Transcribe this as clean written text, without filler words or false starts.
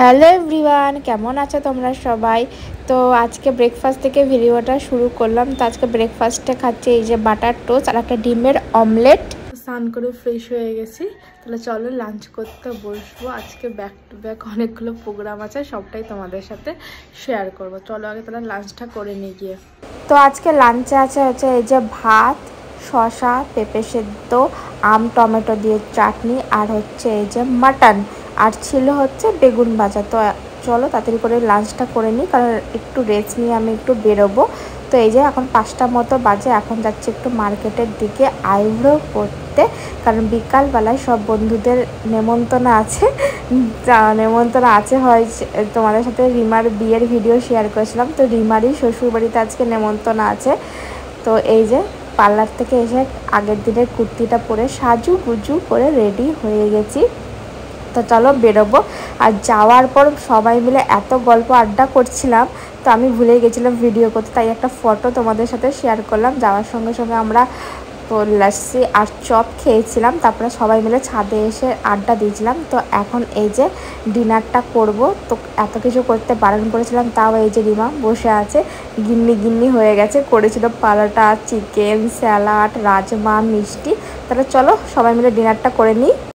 Hello everyone, কেমন আছো তোমরা সবাই? তো আজকে ব্রেকফাস্ট থেকে ভিডিওটা শুরু করলাম। তো আজকে ব্রেকফাস্টে খাচ্ছি এই যে বাটার টোস্ট আর একটা ডিমের অমলেট। স্নান করে ফ্রেশ হয়ে গেছি, তাহলে চলো লাঞ্চ করতে বসবো। আজকে ব্যাক টু ব্যাক অনেকগুলো প্রোগ্রাম আছে, সবটাই তোমাদের সাথে শেয়ার করব। চলো আগে তাহলে লাঞ্চটা করে নিয়ে গিয়ে। তো আজকে লাঞ্চে হচ্ছে এই যে ভাত, শসা, পেঁপে সেদ্ধ, আম টমেটো দিয়ে চাটনি, আর হচ্ছে এই যে মাটন, আর ছিল হচ্ছে বেগুন ভাজা। তো চলো তাড়াতাড়ি করে লাঞ্চটা করে নিই, কারণ একটু রেস্ট নিয়ে আমি একটু বেরোবো। তো এই যে এখন 5টা মতো বাজে, এখন যাচ্ছি একটু মার্কেটের দিকে আইব্রো করতে, কারণ বিকালবেলায় সব বন্ধুদের নেমন্তন্ন আছে। নেমন্তন্ন আছে হয় তোমাদের সাথে রিমার বিয়ের ভিডিও শেয়ার করেছিলাম, তো রিমারই শ্বশুরবাড়িতে আজকে নেমন্তন্ন আছে। তো এই যে পার্লার থেকে এসে আগের দিনের কুর্তিটা পরে সাজু গুজু করে রেডি হয়ে গেছি। তো চলো বেরোবো। আর যাওয়ার পর সবাই মিলে এত গল্প আড্ডা করছিলাম, তো আমি ভুলে গেছিলাম ভিডিও করতে, তাই একটা ফটো তোমাদের সাথে শেয়ার করলাম। যাওয়ার সঙ্গে সঙ্গে আমরা লাস্সি আর চপ খেয়েছিলাম, তারপরে সবাই মিলে ছাদে এসে আড্ডা দিয়েছিলাম। তো এখন এই যে ডিনারটা করব। তো এত কিছু করতে বারণ করেছিলাম, তাও এই যে রিমা বসে আছে, গিন্নি গিন্নি হয়ে গেছে। করেছিল পারাটা, চিকেন, স্যালাড, রাজমা, মিষ্টি। তাহলে চলো সবাই মিলে ডিনারটা করে নিই।